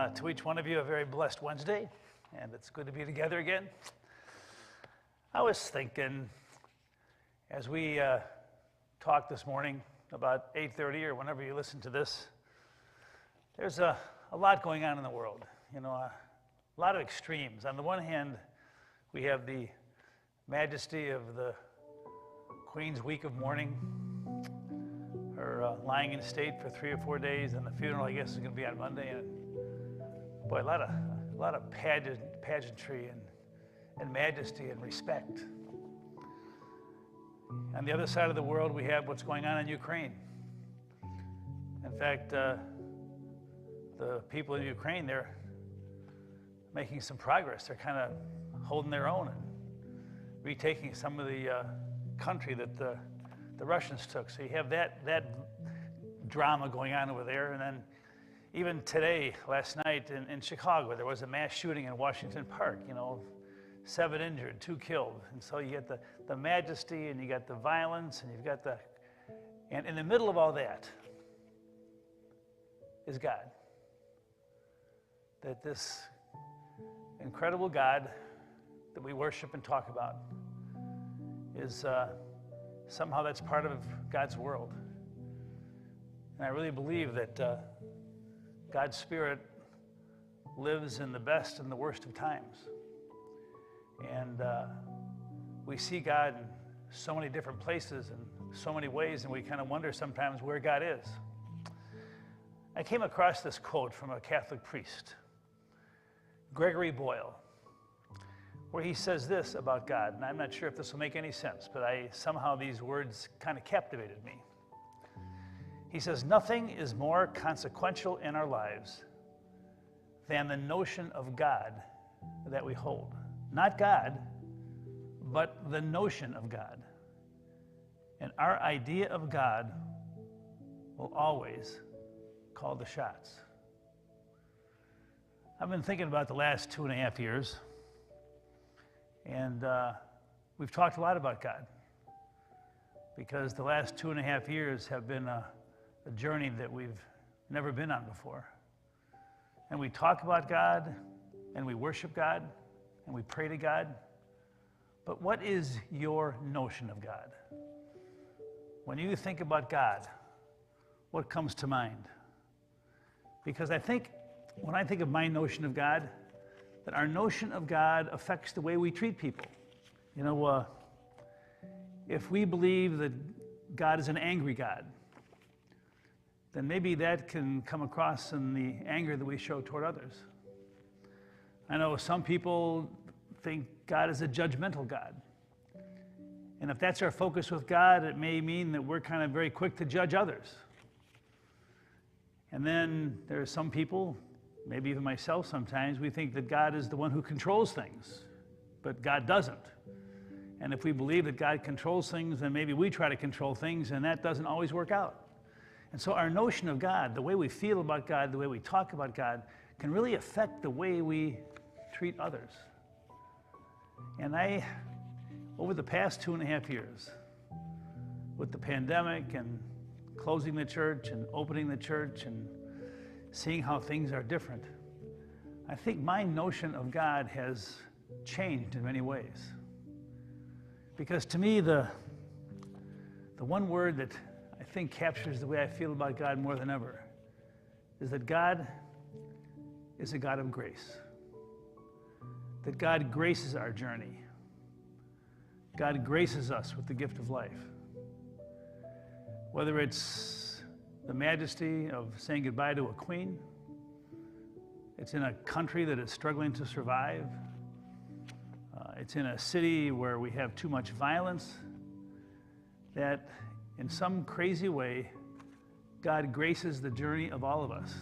To each one of you, a very blessed Wednesday, and it's good to be together again. I was thinking, as we talked this morning about 8:30 or whenever you listen to this, there's a lot going on in the world. You know, a lot of extremes. On the one hand, we have the majesty of the Queen's week of mourning, her lying in state for 3 or 4 days, and the funeral, I guess, is going to be on Monday. And boy, a lot of pageantry and majesty and respect. On the other side of the world, we have what's going on in Ukraine. In fact, the people in Ukraine, they're making some progress. They're kind of holding their own and retaking some of the country that the Russians took. So you have that drama going on over there. And then even today, last night in Chicago, there was a mass shooting in Washington Park, 7 injured, 2 killed. And so you get the majesty, and you got the violence, and you've got and in the middle of all that is God. That this incredible God that we worship and talk about is somehow that's part of God's world. And I really believe that God's Spirit lives in the best and the worst of times. And we see God in so many different places and so many ways, and we kind of wonder sometimes where God is. I came across this quote from a Catholic priest, Gregory Boyle, where he says this about God, and I'm not sure if this will make any sense, but somehow these words kind of captivated me. He says, "Nothing is more consequential in our lives than the notion of God that we hold." Not God, but the notion of God. And our idea of God will always call the shots. I've been thinking about the last 2.5 years, and we've talked a lot about God, because the last 2.5 years have been a journey that we've never been on before. And we talk about God, and we worship God, and we pray to God. But what is your notion of God? When you think about God, what comes to mind? Because I think, when I think of my notion of God, that our notion of God affects the way we treat people. If we believe that God is an angry God, then maybe that can come across in the anger that we show toward others. I know some people think God is a judgmental God. And if that's our focus with God, it may mean that we're kind of very quick to judge others. And then there are some people, maybe even myself sometimes, we think that God is the one who controls things, but God doesn't. And if we believe that God controls things, then maybe we try to control things, and that doesn't always work out. And so our notion of God, the way we feel about God, the way we talk about God, can really affect the way we treat others. And over the past 2.5 years, with the pandemic and closing the church and opening the church and seeing how things are different, I think my notion of God has changed in many ways. Because to me, the one word that I think captures the way I feel about God more than ever is that God is a God of grace. That God graces our journey. God graces us with the gift of life. Whether it's the majesty of saying goodbye to a queen, it's in a country that is struggling to survive, it's in a city where we have too much violence, that in some crazy way, God graces the journey of all of us.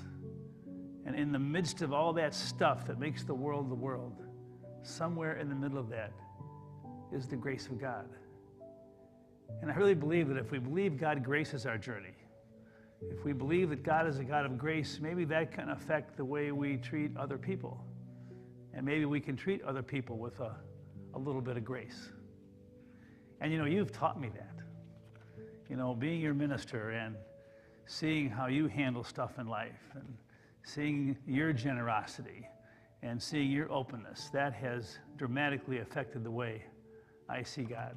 And in the midst of all that stuff that makes the world, somewhere in the middle of that is the grace of God. And I really believe that if we believe God graces our journey, if we believe that God is a God of grace, maybe that can affect the way we treat other people. And maybe we can treat other people with a little bit of grace. And you've taught me that. Being your minister and seeing how you handle stuff in life and seeing your generosity and seeing your openness, that has dramatically affected the way I see God.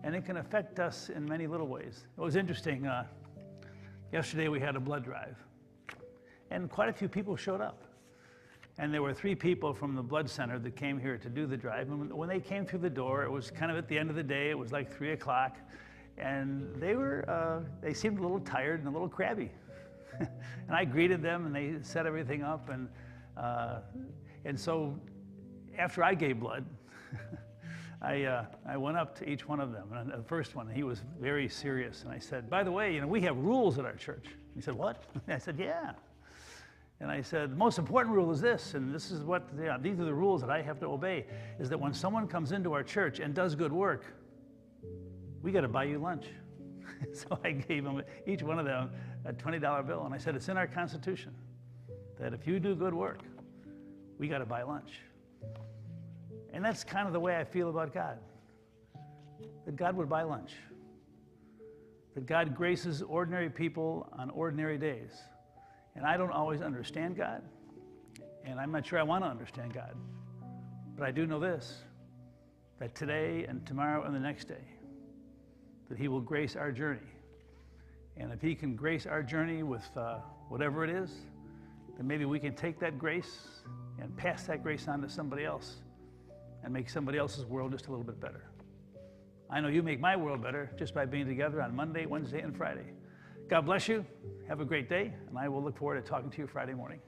And it can affect us in many little ways. It was interesting, yesterday we had a blood drive, and quite a few people showed up. And there were 3 people from the blood center that came here to do the drive. And when they came through the door, it was kind of at the end of the day. It was like 3 o'clock. And they seemed a little tired and a little crabby. And I greeted them, and they set everything up. And so after I gave blood, I went up to each one of them. And the first one, he was very serious. And I said, by the way, we have rules at our church. He said, what? And I said, yeah. And I said, the most important rule is this, and this is what, these are the rules that I have to obey, is that when someone comes into our church and does good work, we got to buy you lunch. So I gave them, each one of them, a $20 bill, and I said, it's in our Constitution that if you do good work, we got to buy lunch. And that's kind of the way I feel about God, that God would buy lunch, that God graces ordinary people on ordinary days. And I don't always understand God, and I'm not sure I want to understand God. But I do know this, that today and tomorrow and the next day, that he will grace our journey. And if he can grace our journey with whatever it is, then maybe we can take that grace and pass that grace on to somebody else and make somebody else's world just a little bit better. I know you make my world better just by being together on Monday, Wednesday, and Friday. God bless you. Have a great day, and I will look forward to talking to you Friday morning.